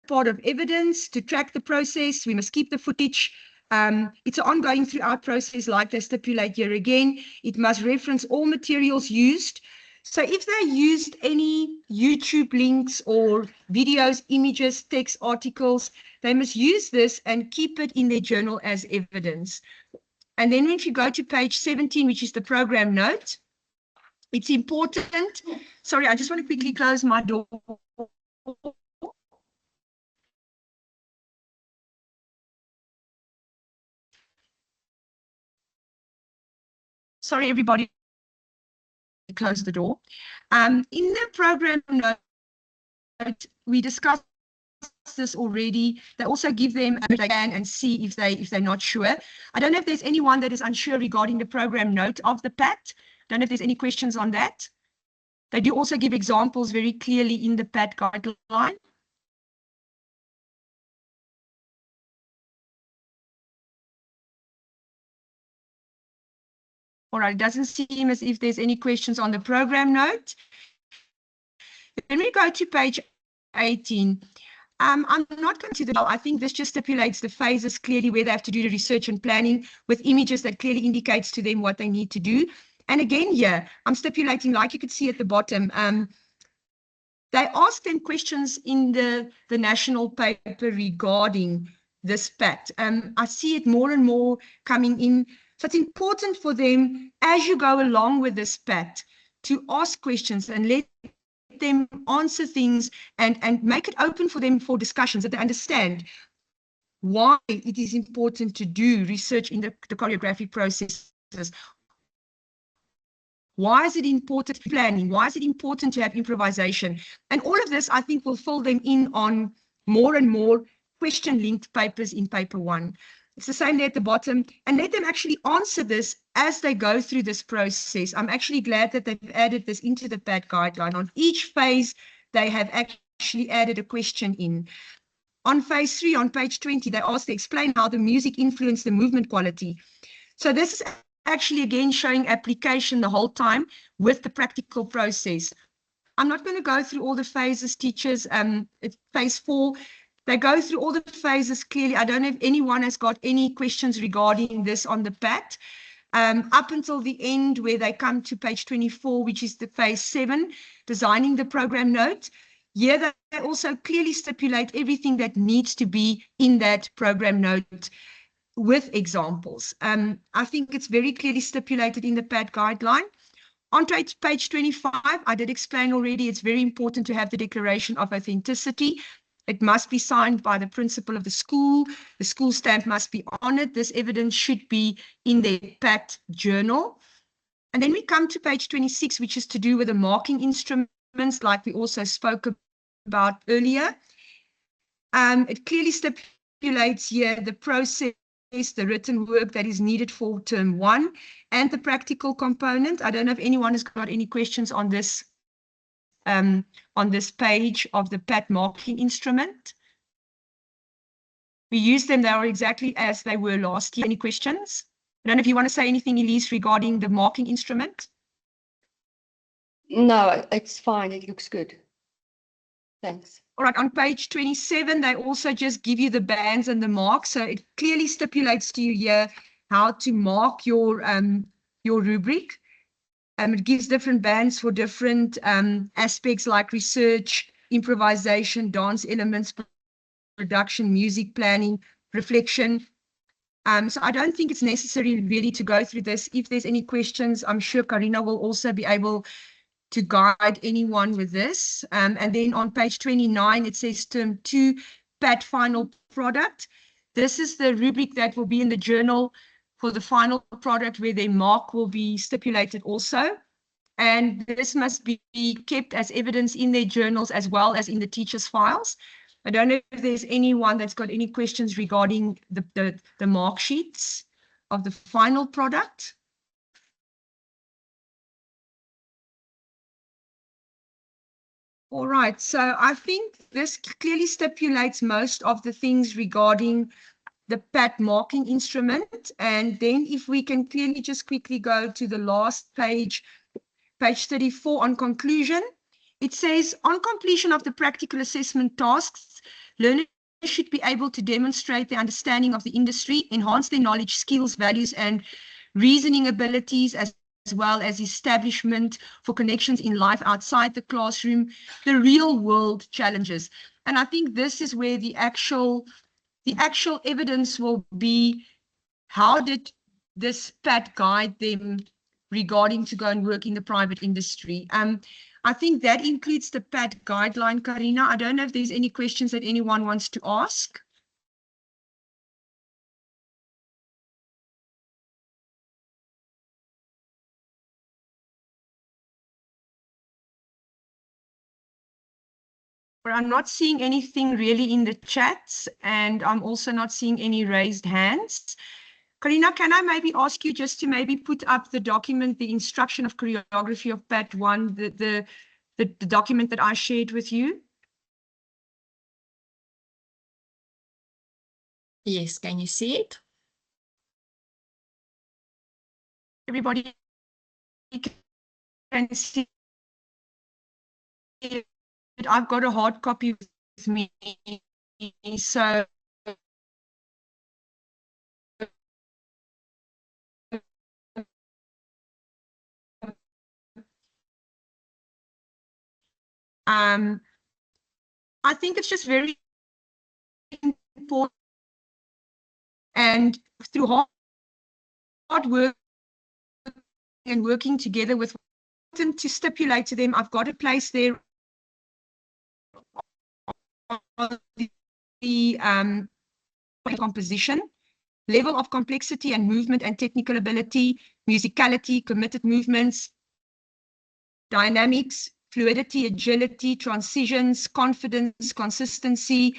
part of evidence to track the process. We must keep the footage. It's an ongoing throughout process, like they stipulate here again. It must reference all materials used. So if they used any YouTube links or videos, images, text, articles, they must use this and keep it in their journal as evidence. And then if you go to page 17, which is the program note, it's important. Sorry, I just want to quickly close my door. Sorry, everybody. Close the door. In the program note, we discussed this already. They also give them a scan and see if they're not sure. I don't know if there's anyone that is unsure regarding the program note of the PAT. Don't know if there's any questions on that. They do also give examples very clearly in the PAT guideline. All right, it doesn't seem as if there's any questions on the program note. When we go to page 18, I'm not going to I think this just stipulates the phases clearly where they have to do the research and planning with images that clearly indicates to them what they need to do. And again, here, I'm stipulating, like you could see at the bottom, they ask them questions in the national paper regarding this PAT. I see it more and more coming in. So it's important for them, as you go along with this PAT, to ask questions and let them answer things and make it open for them for discussions, that they understand why it is important to do research in the choreographic processes. Why is it important planning? Why is it important to have improvisation? And all of this, I think, will fill them in on more and more question-linked papers in paper 1. It's the same there at the bottom, and let them actually answer this as they go through this process. I'm actually glad that they've added this into the PAT guideline. On each phase, they have actually added a question in. On phase 3, on page 20, they asked to explain how the music influenced the movement quality. So this is actually, again, showing application the whole time with the practical process. I'm not going to go through all the phases, teachers. Phase 4, they go through all the phases clearly. I don't know if anyone has got any questions regarding this on the PAT. up until the end where they come to page 24, which is the phase 7, designing the program note. Here they also clearly stipulate everything that needs to be in that program note with examples. I think it's very clearly stipulated in the PAT guideline. On page 25, I did explain already, it's very important to have the declaration of authenticity. It must be signed by the principal of the school. The school stamp must be on it. This evidence should be in their PAT journal. And then we come to page 26, which is to do with the marking instruments, like we also spoke about earlier. It clearly stipulates here the process, the written work that is needed for term 1 and the practical component. I don't know if anyone has got any questions on this page of the PAT marking instrument. We use them, they are exactly as they were last year. Any questions? I don't know if you want to say anything, Elise, regarding the marking instrument. No, it's fine. It looks good. Thanks. All right, on page 27, they also just give you the bands and the marks. So it clearly stipulates to you here how to mark your rubric. It gives different bands for different aspects like research, improvisation, dance elements, production, music planning, reflection. So I don't think it's necessary really to go through this. If there's any questions, I'm sure Karina will also be able to guide anyone with this. And then on page 29, it says term 2, PAT final product. This is the rubric that will be in the journal for the final product where their mark will be stipulated also. And this must be kept as evidence in their journals as well as in the teacher's files. I don't know if there's anyone that's got any questions regarding the mark sheets of the final product. All right, so I think this clearly stipulates most of the things regarding the PAT marking instrument. And then if we can clearly just quickly go to the last page, page 34 on conclusion. It says, on completion of the practical assessment tasks, learners should be able to demonstrate their understanding of the industry, enhance their knowledge, skills, values, and reasoning abilities, as well as establishment for connections in life outside the classroom, the real world challenges. And I think this is where the actual evidence will be. How did this PAT guide them regarding to go and work in the private industry? I think that includes the PAT guideline, Karina. I don't know if there's any questions that anyone wants to ask. But I'm not seeing anything really in the chats, and I'm also not seeing any raised hands. Karina, can I maybe ask you just to maybe put up the document, the instruction of choreography of PAT 1, the document that I shared with you? Yes, can you see it? Everybody can see it. I've got a hard copy with me, so I think it's just very important, and through hard work and working together with them to stipulate to them, I've got a place there the composition, level of complexity and movement and technical ability, musicality, committed movements, dynamics, fluidity, agility, transitions, confidence, consistency,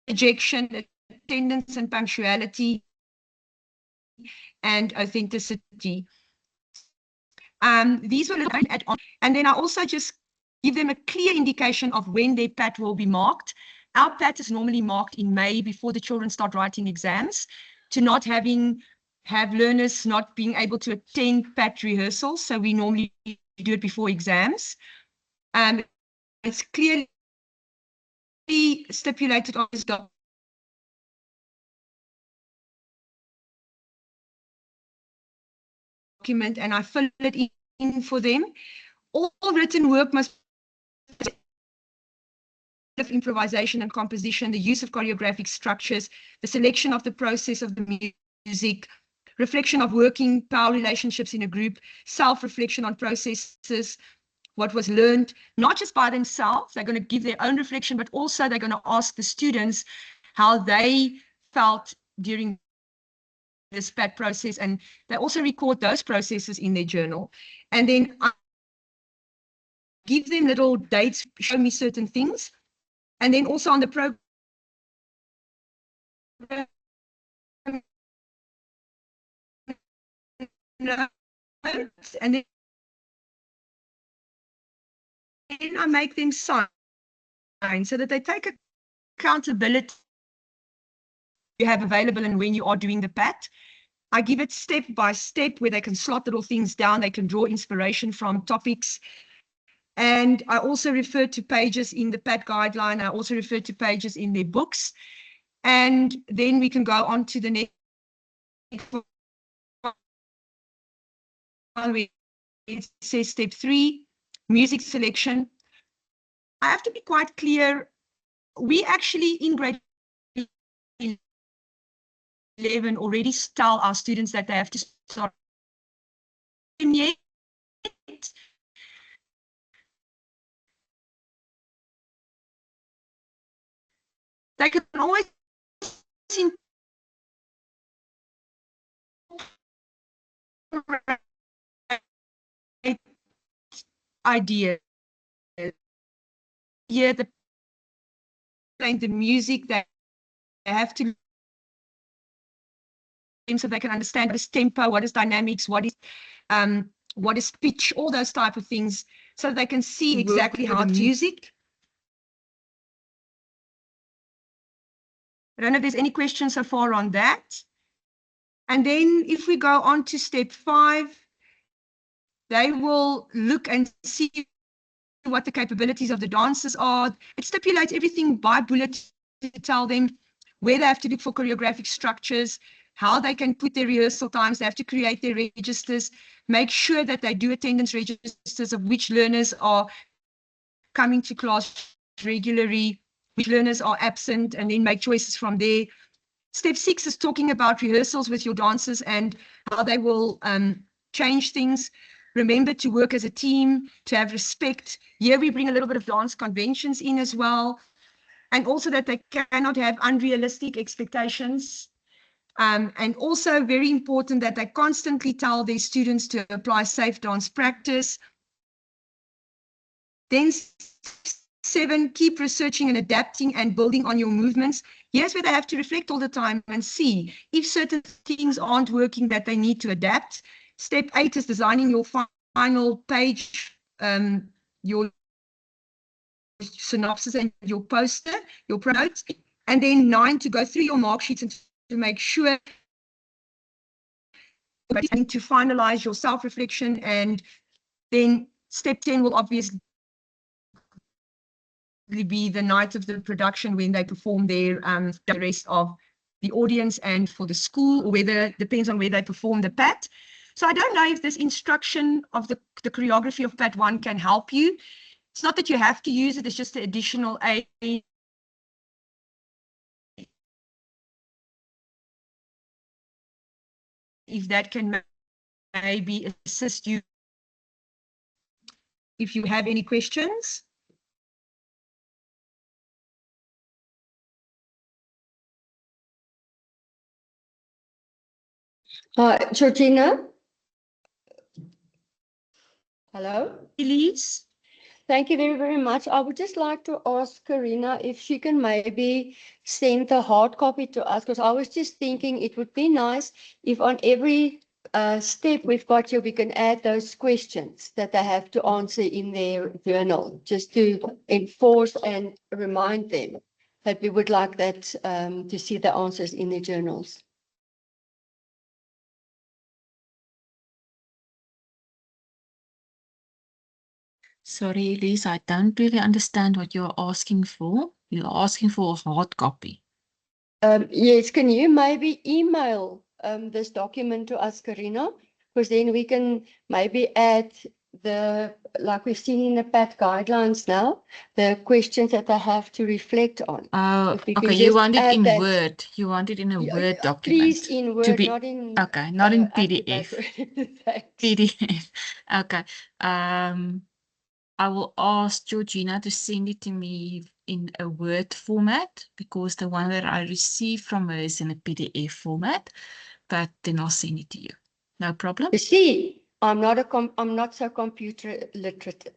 projection, attendance and punctuality, and authenticity. These will add on, and then I also just give them a clear indication of when their PAT will be marked. Our PAT is normally marked in May before the children start writing exams, to not have learners not being able to attend PAT rehearsals. So we normally do it before exams. It's clearly stipulated on this document document and I fill it in for them. All written work must of improvisation and composition, the use of choreographic structures, the selection of the process of the music, reflection of working power relationships in a group, self-reflection on processes, what was learned, not just by themselves, they're going to give their own reflection, but also they're going to ask the students how they felt during this PAT process, and they also record those processes in their journal. And then I give them little dates, show me certain things. And then also on the program, and then I make them sign so that they take accountability you have available and when you are doing the PAT. I give it step by step where they can slot little things down. They can draw inspiration from topics. And I also refer to pages in the PAT guideline. I also refer to pages in their books. And then we can go on to the next one where it says step 3, music selection. I have to be quite clear. We actually in grade 11 already tell our students that they have to start. And yet, they can always idea. Yeah, playing the music, they have to so they can understand what is tempo, what is dynamics, what is pitch, all those type of things, so they can see exactly how music. I don't know if there's any questions so far on that. And then if we go on to step 5, they will look and see what the capabilities of the dancers are. It stipulates everything by bullet to tell them where they have to look for choreographic structures, how they can put their rehearsal times, they have to create their registers, make sure that they do attendance registers of which learners are coming to class regularly, which learners are absent, and then make choices from there. Step 6 is talking about rehearsals with your dancers and how they will change things. Remember to work as a team, to have respect. Here we bring a little bit of dance conventions in as well. And also that they cannot have unrealistic expectations. And also very important that they constantly tell their students to apply safe dance practice. Then 7, keep researching and adapting and building on your movements. Here's where they have to reflect all the time and see if certain things aren't working that they need to adapt. Step 8 is designing your final page, your synopsis and your poster, your notes. And then 9, to go through your mark sheets and to make sure to finalize your self-reflection. And then step 10 will obviously be the night of the production when they perform their the rest of the audience and for the school, or whether depends on where they perform the PAT. So I don't know if this instruction of the choreography of PAT 1 can help you. It's not that you have to use it, it's just an additional aid. If that can maybe assist you. If you have any questions. Georgina? Hello? Elise? Thank you very, very much. I would just like to ask Karina if she can maybe send the hard copy to us, because I was just thinking it would be nice if on every step we've got here, we can add those questions that they have to answer in their journal, just to enforce and remind them that we would like that to see the answers in their journals. Sorry, Elise, I don't really understand what you're asking for. You're asking for a hard copy. Yes, can you maybe email this document to us, Karina? because then we can maybe add like we've seen in the PAT guidelines now, the questions that they have to reflect on. Oh, If we can okay. You just want it add in that- Word. You want it in a Yeah, Word Please document. in to Word, be- not in Okay, not in active PDF. paper. Thanks. PDF. Okay. I will ask Georgina to send it to me in a Word format because the one that I received from her is in a PDF format, but then I'll send it to you. No problem. You see, I'm not so computer literate.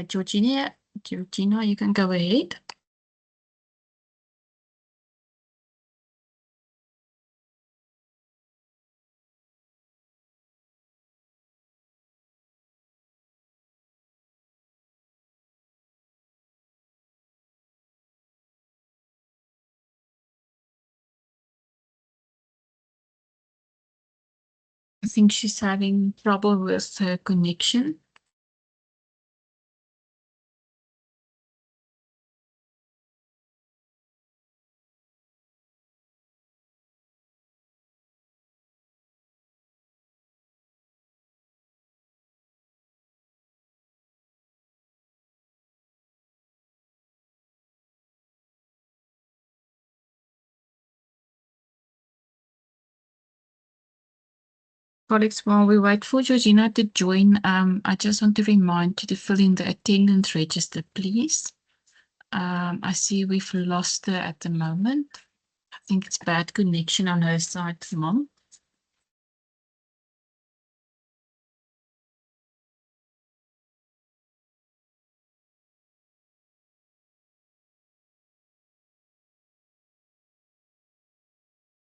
Georgina, you can go ahead. I think she's having trouble with her connection. Colleagues, while we wait for Georgina to join, I just want to remind you to fill in the attendance register, please. I see we've lost her at the moment. I think it's bad connection on her side, Mom.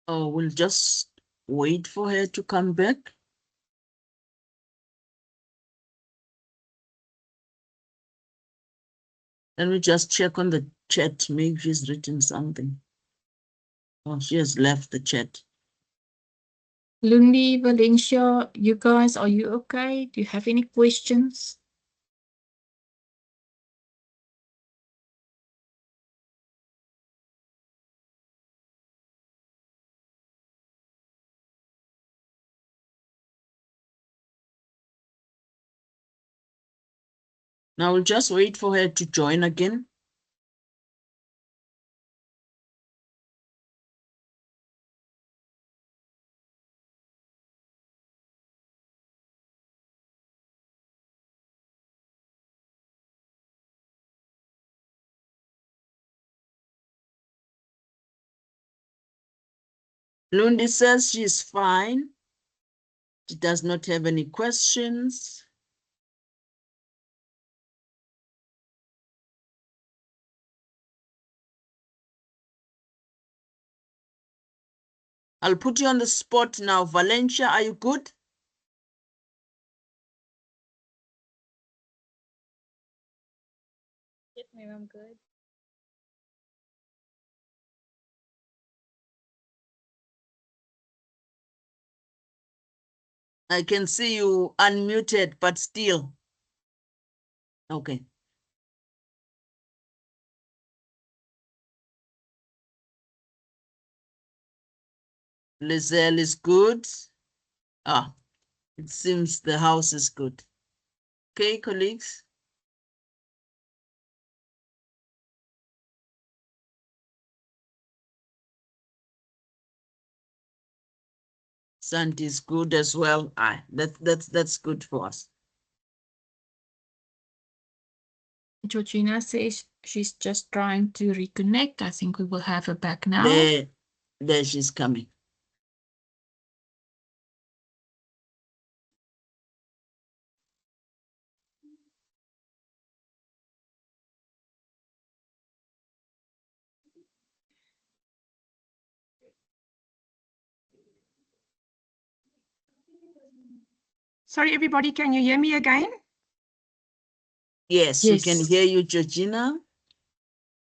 Oh, we'll just wait for her to come back. Let me just check on the chat. Maybe she's written something. Oh, she has left the chat. Lundi, Valencia, you guys, are you okay? Do you have any questions? Now we'll just wait for her to join again. Lundi says she's fine. She does not have any questions. I'll put you on the spot now. Valencia, are you good? Yes, ma'am, I'm good. I can see you unmuted, but still. Okay. Lizelle is good. Ah, it seems the house is good. Okay, colleagues. Sandy is good as well. Ah, that's good for us. Georgina says she's just trying to reconnect. I think we will have her back now. There she's coming. Sorry, everybody, can you hear me again? Yes, we can hear you, Georgina.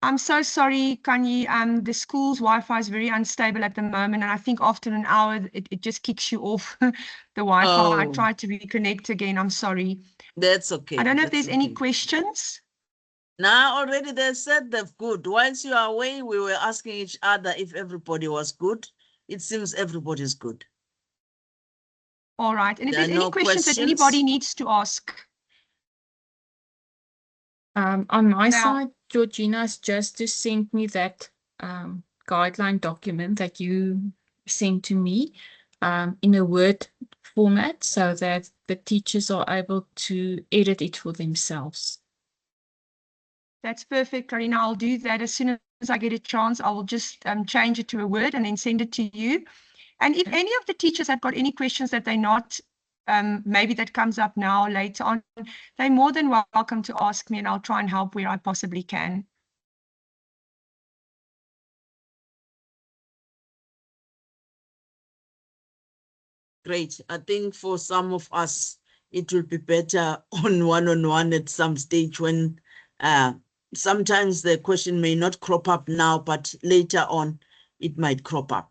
I'm so sorry, Kanye. The school's Wi-Fi is very unstable at the moment, and I think after an hour, it just kicks you off the Wi-Fi. I Oh. tried to reconnect again. I'm sorry. That's okay. I don't know if That's there's any okay. questions. Now already they said they're good. Whilst you are away, we were asking each other if everybody was good. It seems everybody's good. All right. And if There are there's any no questions that questions. anybody needs to ask. On my Now- side, Georgina's just to send me that guideline document that you sent to me in a Word format so that the teachers are able to edit it for themselves. That's perfect, Karina. I'll do that as soon as I get a chance. I will just change it to a Word and then send it to you. And if any of the teachers have got any questions that they're not, maybe that comes up now, later on, they're more than welcome to ask me, and I'll try and help where I possibly can. Great. I think for some of us, it will be better on one-on-one at some stage when sometimes the question may not crop up now, but later on it might crop up.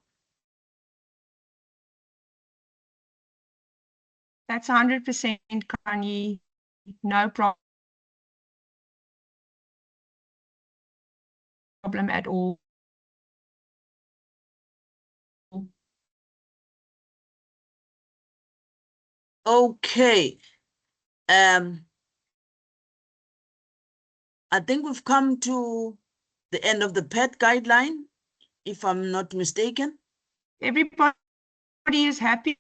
That's 100%, Kanye. No problem at all. Okay. I think we've come to the end of the PET guideline, if I'm not mistaken. Everybody is happy,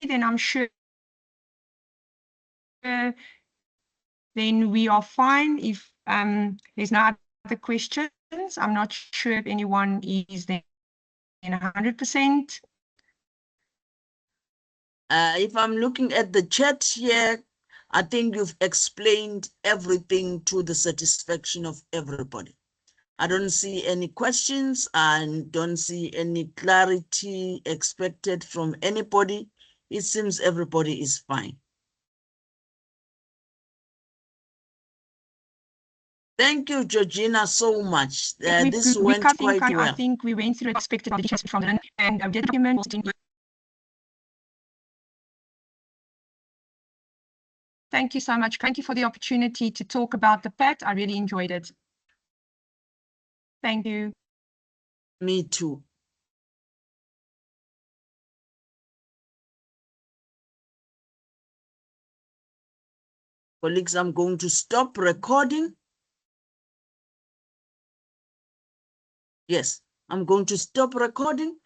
then I'm sure then we are fine. If there's no other questions, I'm not sure if anyone is then 100%. If I'm looking at the chat here, I think you've explained everything to the satisfaction of everybody. I don't see any questions and don't see any clarity expected from anybody. It seems everybody is fine. Thank you, Georgina, so much. This went quite well. I think we went through expected auditions from Lynn and the document was in. Thank you so much. Thank you for the opportunity to talk about the PET. I really enjoyed it. Thank you. Me too. Colleagues, I'm going to stop recording. Yes, I'm going to stop recording